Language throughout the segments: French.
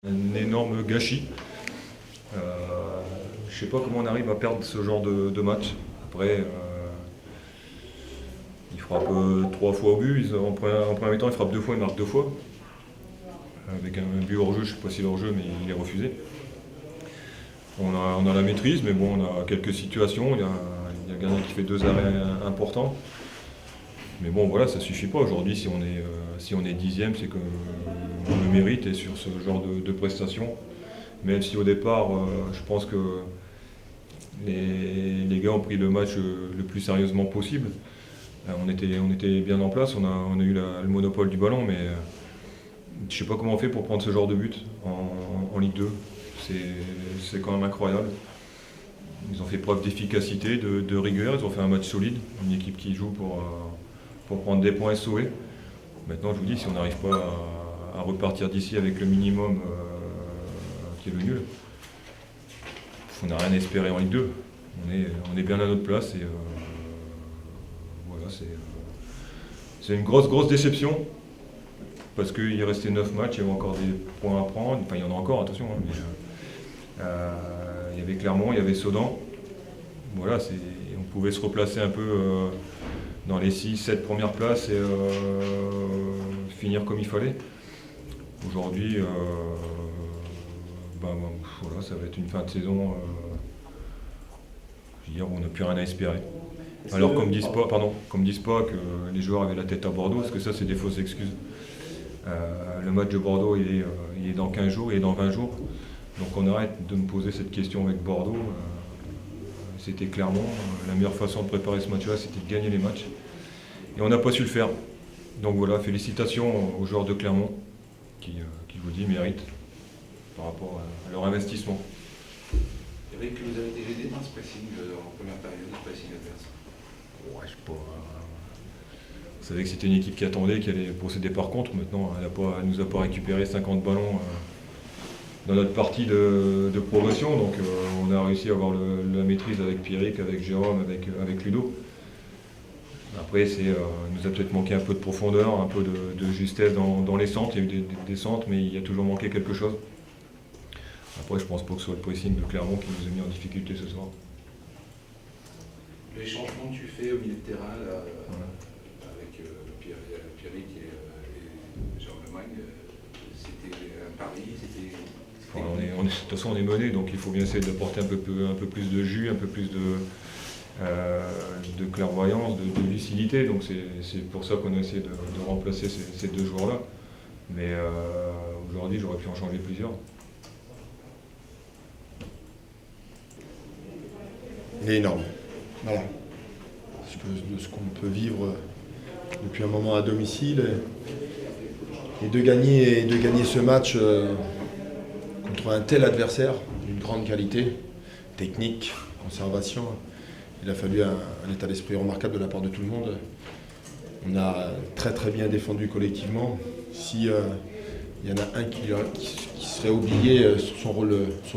Un énorme gâchis. Je ne sais pas comment on arrive à perdre ce genre de match. Après, il frappe 3 fois au but. En premier temps, il frappe 2 fois, il marque 2 fois. Avec un but hors jeu, je ne sais pas s'il est hors jeu, mais il est refusé. On a la maîtrise, mais bon, on a quelques situations. Il y a un gardien qui fait 2 arrêts importants. Mais bon, voilà, ça suffit pas. Aujourd'hui, si on est 10e, c'est qu'on le mérite et sur ce genre de prestations. Même si au départ, je pense que les gars ont pris le match le plus sérieusement possible. On était bien en place, on a eu le monopole du ballon, mais je ne sais pas comment on fait pour prendre ce genre de but en Ligue 2. C'est quand même incroyable. Ils ont fait preuve d'efficacité, de rigueur, ils ont fait un match solide, une équipe qui joue pour prendre des points et se sauver. Maintenant, je vous dis, si on n'arrive pas à repartir d'ici avec le minimum qui est le nul, on n'a rien à espérer en Ligue 2. On est bien à notre place et voilà, c'est une grosse déception parce qu'il restait 9 matchs, il y avait encore des points à prendre. Enfin, il y en a encore, attention. Hein, mais, il y avait Clermont, il y avait Sedan. Voilà, on pouvait se replacer un peu dans les 6-7 premières places et finir comme il fallait. Aujourd'hui, voilà, ça va être une fin de saison. Je veux dire, on n'a plus rien à espérer. Alors, comme disent pas que les joueurs avaient la tête à Bordeaux, parce que ça, c'est des fausses excuses. Le match de Bordeaux, il est dans 15 jours, il est dans 20 jours. Donc, on arrête de me poser cette question avec Bordeaux. C'était clairement la meilleure façon de préparer ce match-là, c'était de gagner les matchs. Et on n'a pas su le faire. Donc voilà, félicitations aux joueurs de Clermont qui je vous dis, méritent par rapport à leur investissement. Eric, vous avez été aidé dans ce pressing en première période, ce pressing adverse? Ouais, je sais pas. Vous savez que c'était une équipe qui attendait, qui allait procéder par contre. Maintenant, elle nous a pas récupéré 50 ballons dans notre partie de progression. Donc on a réussi à avoir la maîtrise avec Pierrick, avec Jérôme, avec Ludo. Après, il nous a peut-être manqué un peu de profondeur, un peu de justesse dans les centres. Il y a eu des centres, mais il y a toujours manqué quelque chose. Après, je pense pas que ce soit le pressing de Clermont qui nous a mis en difficulté ce soir. Les changements que tu fais au milieu de terrain là, avec Pierrick et Jérôme Lemagne, c'était un pari, de toute façon, on est mené, donc il faut bien essayer d'apporter un peu plus de jus, un peu plus de clairvoyance, de lucidité. Donc c'est pour ça qu'on a essayé de remplacer ces 2 joueurs-là. Mais aujourd'hui, j'aurais pu en changer plusieurs. Il est énorme. Voilà. De ce qu'on peut vivre depuis un moment à domicile et de gagner ce match contre un tel adversaire d'une grande qualité, technique, conservation. Il a fallu un état d'esprit remarquable de la part de tout le monde. On a très bien défendu collectivement. Si il y en a un qui serait oublié sur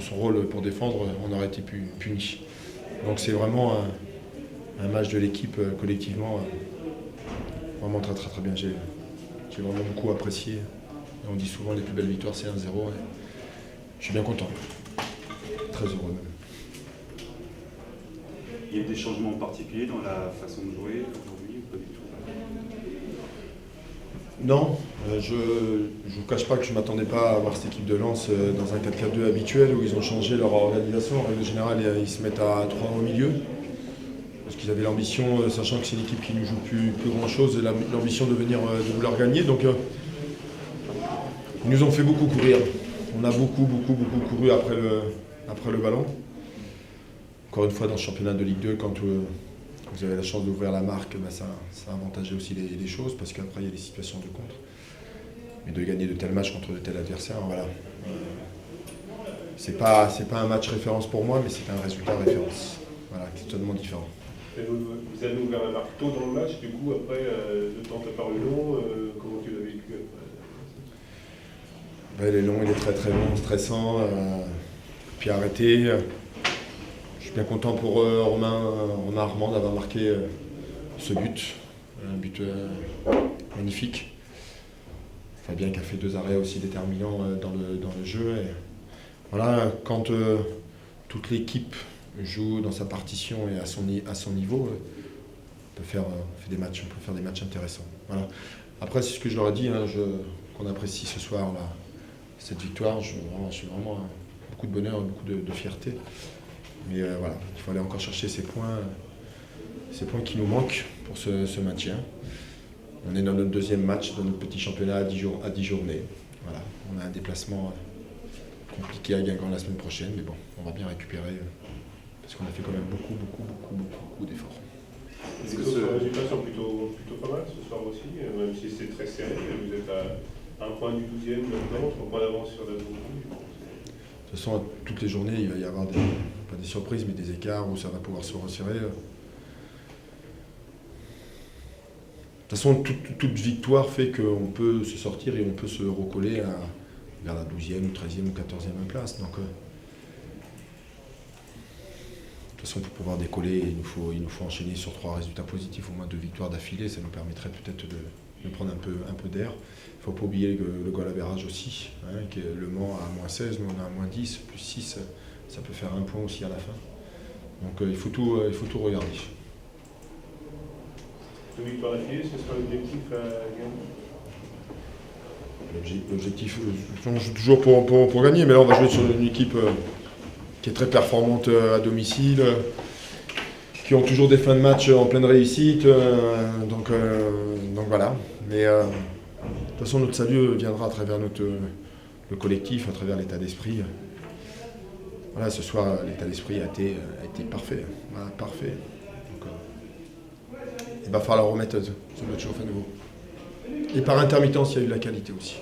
son rôle pour défendre, on aurait été puni. Donc c'est vraiment un match de l'équipe collectivement, vraiment très bien. J'ai vraiment beaucoup apprécié. Et on dit souvent les plus belles victoires c'est 1-0. Je suis bien content, très heureux même. Il y a des changements particuliers dans la façon de jouer aujourd'hui ou pas du tout? Non, je ne vous cache pas que je ne m'attendais pas à voir cette équipe de Lens dans un 4-4-2 habituel où ils ont changé leur organisation. En règle générale, ils se mettent à 3 au milieu. Parce qu'ils avaient l'ambition, sachant que c'est une équipe qui ne joue plus grand-chose, l'ambition de vouloir gagner. Donc ils nous ont fait beaucoup courir. On a beaucoup couru après le ballon. Encore une fois, dans ce championnat de Ligue 2, quand vous avez la chance d'ouvrir la marque, ça a avantagé aussi les choses, parce qu'après, il y a des situations de contre. Mais de gagner de tels matchs contre de tels adversaires, voilà. C'est pas un match référence pour moi, mais c'est un résultat référence. Voilà, qui est totalement différent. Vous avez ouvert la marque tôt dans le match, du coup, après, le temps t'a paru long. Comment tu l'as vécu après? Il est long, il est très long, stressant, puis arrêté. Je suis bien content pour Romain Armand d'avoir marqué ce but, un but magnifique. Fabien qui a fait 2 arrêts aussi déterminants dans le jeu. Et voilà, quand toute l'équipe joue dans sa partition et à son niveau, on peut faire des matchs intéressants. Voilà. Après, c'est ce que je leur ai dit, hein, qu'on apprécie ce soir là, cette victoire. Je suis vraiment beaucoup de bonheur et beaucoup de fierté. Mais voilà, il faut aller encore chercher ces points qui nous manquent pour ce maintien. On est dans notre 2e match, dans notre petit championnat à 10 journées. Voilà. On a un déplacement compliqué à Guingamp la semaine prochaine, mais bon, on va bien récupérer parce qu'on a fait quand même beaucoup d'efforts. Les autres résultats sont plutôt pas mal ce soir aussi, même si c'est très serré. Vous êtes à 1 point du 12e maintenant, 3 points d'avance sur la deuxième. De toute façon, toutes les journées, il va y avoir pas des surprises, mais des écarts où ça va pouvoir se resserrer. De toute façon, toute victoire fait qu'on peut se sortir et on peut se recoller vers la 12e ou 13e ou 14e place. Donc, de toute façon, pour pouvoir décoller, il nous faut enchaîner sur 3 résultats positifs, au moins 2 victoires d'affilée. Ça nous permettrait peut-être de prendre un peu d'air. Il ne faut pas oublier le goal average aussi, hein, qui est Le Mans à -16, nous on a à -10, plus 6, ça peut faire 1 point aussi à la fin. Donc il faut tout regarder. 2 victoires d'affilée, ce sera l'objectif à Guingamp. L'objectif, on joue toujours pour gagner, mais là on va jouer sur une équipe qui est très performante à domicile, qui ont toujours des fins de match en pleine réussite, donc voilà. Mais de toute façon, notre salut viendra à travers le collectif, à travers l'état d'esprit. Voilà, ce soir, l'état d'esprit a été parfait. Voilà, parfait. Donc, il va falloir remettre ce match chauffe à nouveau. Et par intermittence, il y a eu de la qualité aussi.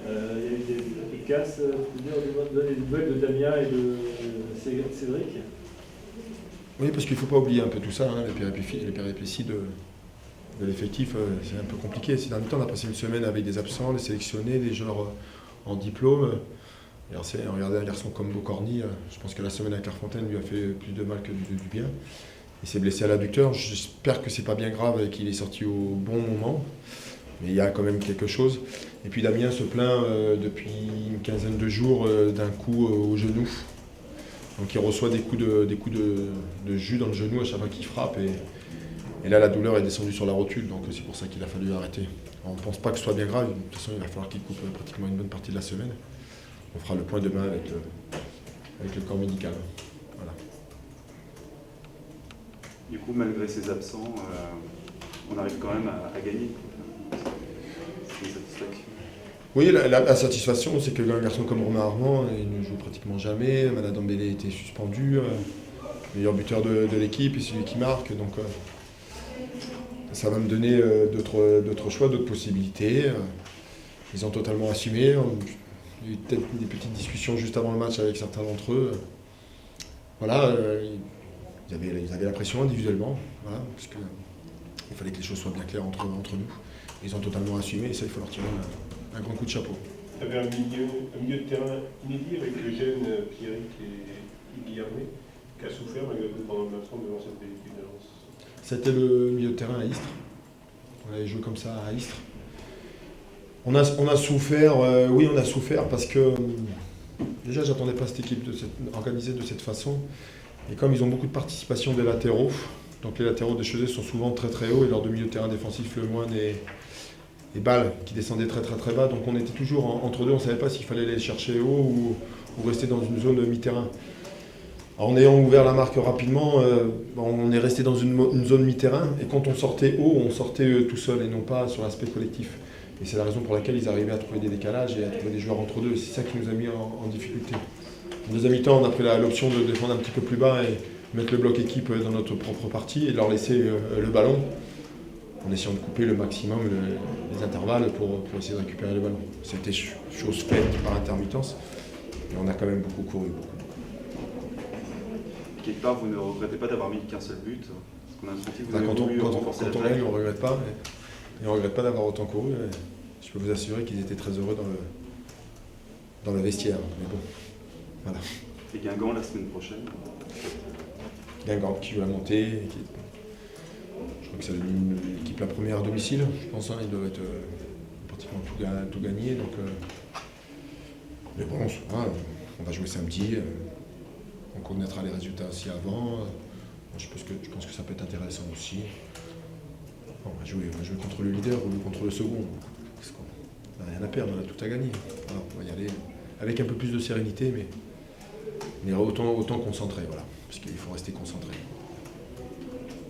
Il y a eu des casses, tu veux dire, des duels de Damien et de Cédric. Oui, parce qu'il ne faut pas oublier un peu tout ça, hein, les péripéties de l'effectif, c'est un peu compliqué. Ces derniers temps, on a passé une semaine avec des absents, des sélectionnés, des joueurs en diplôme. Et regardez un garçon comme Bocorny, je pense que la semaine à Clairefontaine lui a fait plus de mal que du bien. Il s'est blessé à l'adducteur. J'espère que c'est pas bien grave et qu'il est sorti au bon moment. Mais il y a quand même quelque chose. Et puis Damien se plaint depuis une quinzaine de jours d'un coup au genou. Donc il reçoit des coups de jus dans le genou à chaque fois qu'il frappe. Et là, la douleur est descendue sur la rotule. Donc c'est pour ça qu'il a fallu arrêter. On ne pense pas que ce soit bien grave. De toute façon, il va falloir qu'il coupe pratiquement une bonne partie de la semaine. On fera le point demain avec le corps médical. Voilà. Du coup, malgré ces absents, on arrive quand même à gagner. C'est une satisfaction. Oui, la satisfaction, c'est que un garçon comme Romain Armand, il ne joue pratiquement jamais. Mana Dembélé était suspendu, meilleur buteur de l'équipe, et c'est lui qui marque. Donc, ça va me donner d'autres choix, d'autres possibilités. Ils ont totalement assumé. Il y a eu peut-être des petites discussions juste avant le match avec certains d'entre eux. Voilà, ils avaient la pression individuellement, voilà, parce qu'il fallait que les choses soient bien claires entre nous. Ils ont totalement assumé et ça, il faut leur tirer un grand coup de chapeau. Tu avais un milieu de terrain inédit avec le jeune Pierrick et Guillermet, qui a souffert malgré tout pendant l'absence devant cette équipe de Lens. C'était le milieu de terrain à Istres. On avait joué comme ça à Istres. On a souffert, oui, on a souffert parce que déjà, j'attendais pas cette équipe organisée de cette façon. Et comme ils ont beaucoup de participation des latéraux, donc les latéraux des Chezet sont souvent très très hauts et leurs deux milieux de terrain défensifs, Lemoine et Bâle, qui descendaient très très très bas. Donc on était toujours entre deux, on ne savait pas s'il fallait les chercher haut ou rester dans une zone mi-terrain. En ayant ouvert la marque rapidement, on est resté dans une zone mi-terrain et quand on sortait haut, on sortait tout seul et non pas sur l'aspect collectif. Et c'est la raison pour laquelle ils arrivaient à trouver des décalages et à trouver des joueurs entre deux. C'est ça qui nous a mis en difficulté. En deuxième mi-temps, on a pris l'option de défendre un petit peu plus bas et mettre le bloc équipe dans notre propre partie et de leur laisser le ballon en essayant de couper le maximum les intervalles pour essayer de récupérer le ballon. C'était chose faite par intermittence, mais on a quand même beaucoup couru. Quelque part, vous ne regrettez pas d'avoir mis qu'un seul but, parce qu'on a senti que vous avez Quand voulu renforcer on gagne, on ne regrette pas. Et on ne regrette pas d'avoir autant couru. Je peux vous assurer qu'ils étaient très heureux dans le vestiaire. Mais bon, voilà. Et Guingamp la semaine prochaine. Guingamp qui va monter. Je crois que c'est l'équipe la première à domicile, je pense. Ils doivent être pratiquement tout gagné. Donc, mais bon, on va jouer samedi. On connaîtra les résultats aussi avant. Je pense que ça peut être intéressant aussi. On va jouer contre le leader ou contre le second. Parce qu'on n'a rien à perdre, on a tout à gagner. Voilà, on va y aller avec un peu plus de sérénité, mais autant concentré, voilà, parce qu'il faut rester concentré.